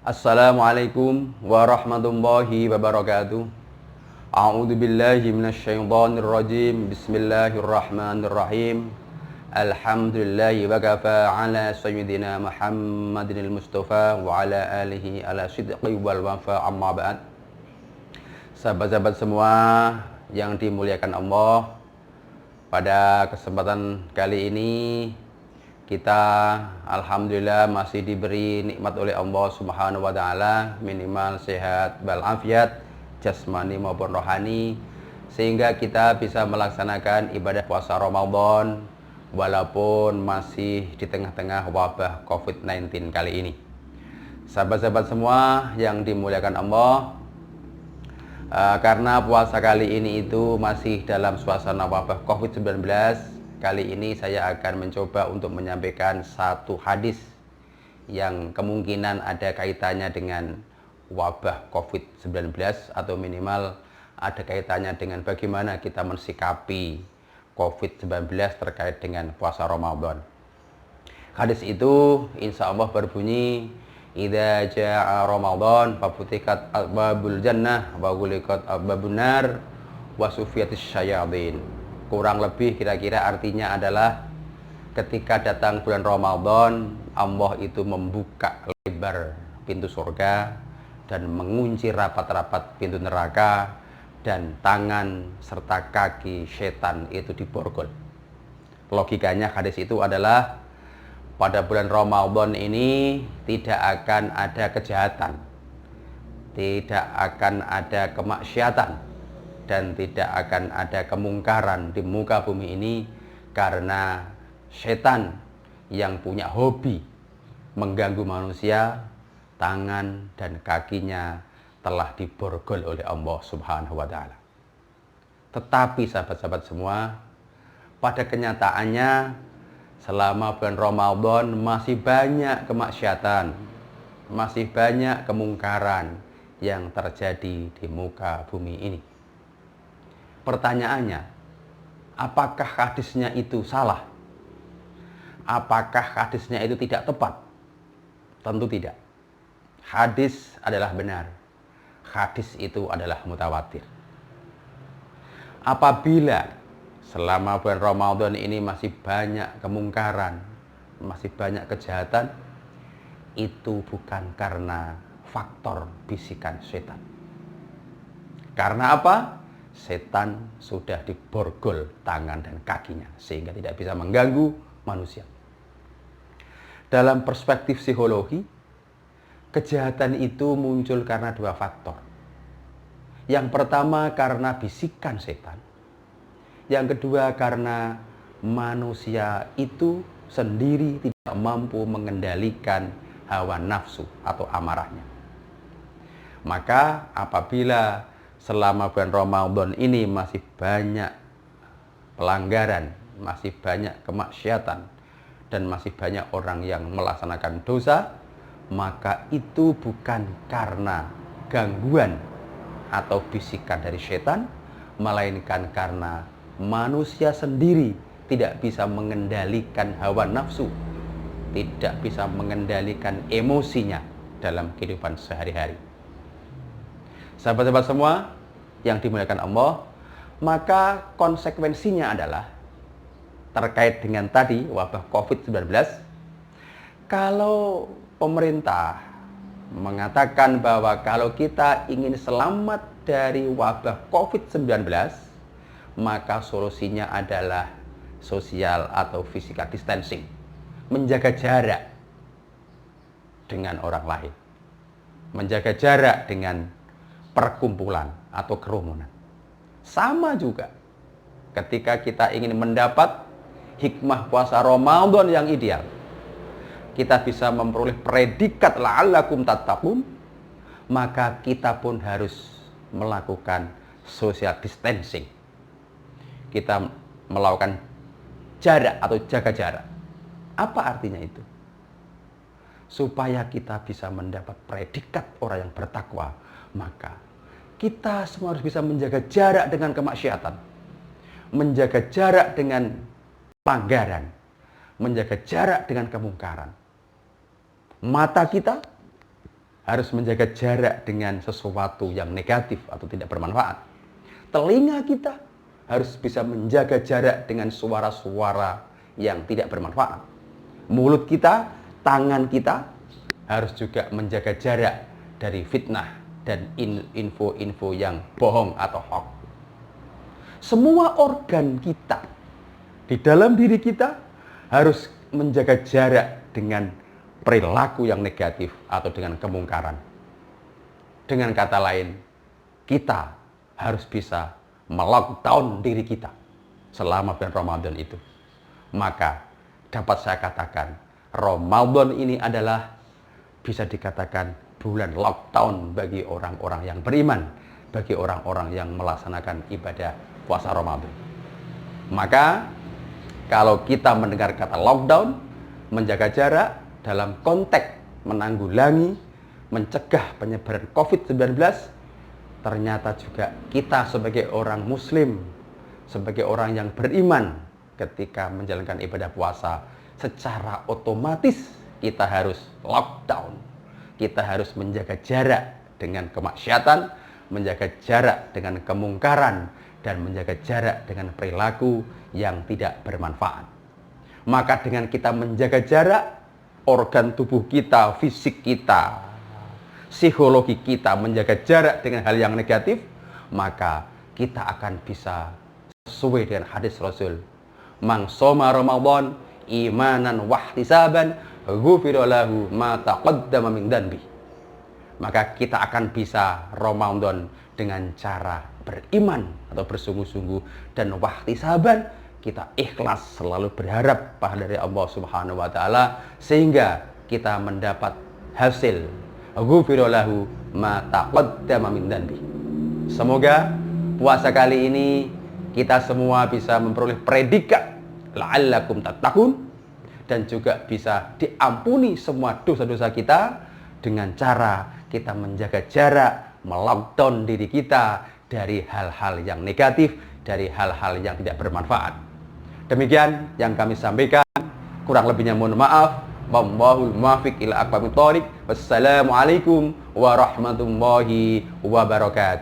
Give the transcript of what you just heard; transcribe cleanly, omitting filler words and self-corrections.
Assalamualaikum warahmatullahi wabarakatuh. A'udzu billahi minasyaitonir rajim. Bismillahirrahmanirrahim. Alhamdulillahi wa kafa ala sayyidina Muhammadinil Mustafa wa ala alihi ala sidqi wal wafa amma ba'd. Sahabat-sahabat semua yang dimuliakan Allah, pada kesempatan kali ini kita alhamdulillah masih diberi nikmat oleh Allah Subhanahu wa taala, minimal sehat walafiat jasmani maupun rohani, sehingga kita bisa melaksanakan ibadah puasa Ramadan walaupun masih di tengah-tengah wabah COVID-19 kali ini. Sahabat-sahabat semua yang dimuliakan Allah, karena puasa kali ini itu masih dalam suasana wabah COVID-19, kali ini saya akan mencoba untuk menyampaikan satu hadis yang kemungkinan ada kaitannya dengan wabah COVID-19 atau minimal ada kaitannya dengan bagaimana kita mensikapi COVID-19 terkait dengan puasa Ramadan. Hadis itu insya Allah berbunyi, idza jaa Ramadan fafutihat abwabul jannah wa ghuliqat abwabun nar wa sufiyatis syayatin. Kurang lebih kira-kira artinya adalah ketika datang bulan Ramadan, Allah itu membuka lebar pintu surga dan mengunci rapat-rapat pintu neraka, dan tangan serta kaki setan itu diborgol. Logikanya hadis itu adalah pada bulan Ramadan ini tidak akan ada kejahatan, tidak akan ada kemaksiatan, dan tidak akan ada kemungkaran di muka bumi ini, karena setan yang punya hobi mengganggu manusia, tangan dan kakinya telah diborgol oleh Allah Subhanahu wa taala. Tetapi sahabat-sahabat semua, pada kenyataannya selama bulan Ramadan masih banyak kemaksiatan, masih banyak kemungkaran yang terjadi di muka bumi ini. Pertanyaannya, apakah hadisnya itu salah? Apakah hadisnya itu tidak tepat? Tentu tidak. Hadis adalah benar. Hadis itu adalah mutawatir. Apabila selama bulan Ramadan ini masih banyak kemungkaran, masih banyak kejahatan, itu bukan karena faktor bisikan setan. Karena apa? Setan sudah diborgol tangan dan kakinya sehingga tidak bisa mengganggu manusia. Dalam perspektif psikologi, kejahatan itu muncul karena dua faktor. Yang pertama karena bisikan setan. Yang kedua karena manusia itu sendiri tidak mampu mengendalikan hawa nafsu atau amarahnya. Maka apabila selama bulan Ramadan ini masih banyak pelanggaran, masih banyak kemaksiatan, dan masih banyak orang yang melaksanakan dosa, maka itu bukan karena gangguan atau bisikan dari setan, melainkan karena manusia sendiri tidak bisa mengendalikan hawa nafsu, tidak bisa mengendalikan emosinya dalam kehidupan sehari-hari. Sahabat-sahabat semua yang dimuliakan Allah, maka konsekuensinya adalah terkait dengan tadi wabah COVID-19, kalau pemerintah mengatakan bahwa kalau kita ingin selamat dari wabah COVID-19, maka solusinya adalah social atau physical distancing, menjaga jarak dengan orang lain, menjaga jarak dengan perkumpulan atau kerumunan. Sama juga ketika kita ingin mendapat hikmah puasa Ramadan yang ideal, kita bisa memperoleh predikat la'allakum tattaqun, maka kita pun harus melakukan social distancing. Kita melakukan jarak atau jaga jarak. Apa artinya itu? Supaya kita bisa mendapat predikat orang yang bertakwa, maka kita semua harus bisa menjaga jarak dengan kemaksiatan, menjaga jarak dengan pelanggaran, menjaga jarak dengan kemungkaran. Mata kita harus menjaga jarak dengan sesuatu yang negatif atau tidak bermanfaat. Telinga kita harus bisa menjaga jarak dengan suara-suara yang tidak bermanfaat. Mulut kita, tangan kita harus juga menjaga jarak dari fitnah dan info-info yang bohong atau hoax. Semua organ kita di dalam diri kita harus menjaga jarak dengan perilaku yang negatif atau dengan kemungkaran. Dengan kata lain, kita harus bisa melockdown diri kita selama bulan Ramadan itu. Maka dapat saya katakan, Ramadan ini adalah bisa dikatakan bulan lockdown bagi orang-orang yang beriman, bagi orang-orang yang melaksanakan ibadah puasa Ramadan. Maka kalau kita mendengar kata lockdown, menjaga jarak dalam konteks menanggulangi, mencegah penyebaran COVID-19, ternyata juga kita sebagai orang muslim, sebagai orang yang beriman, ketika menjalankan ibadah puasa, secara otomatis kita harus lockdown. Kita harus menjaga jarak dengan kemaksiatan, menjaga jarak dengan kemungkaran, dan menjaga jarak dengan perilaku yang tidak bermanfaat. Maka dengan kita menjaga jarak, organ tubuh kita, fisik kita, psikologi kita menjaga jarak dengan hal yang negatif, maka kita akan bisa sesuai dengan hadis Rasul. Man shoma Ramadan imanan wahtisaban ghufira lahu ma taqaddama min dhanbi. Maka kita akan bisa Ramadan dengan cara beriman atau bersungguh-sungguh dan wahtisaban, kita ikhlas selalu berharap pahala dari Allah Subhanahu wa taala sehingga kita mendapat hasil ghufira lahu ma taqaddama min dhanbi. Semoga puasa kali ini kita semua bisa memperoleh predikat la'allakum tattaqun dan juga bisa diampuni semua dosa-dosa kita dengan cara kita menjaga jarak, melockdown diri kita dari hal-hal yang negatif, dari hal-hal yang tidak bermanfaat. Demikian yang kami sampaikan, kurang lebihnya mohon maaf. Wallahul muwaffiq ila aqwamit thoriq. Wassalamualaikum warahmatullahi wabarakatuh.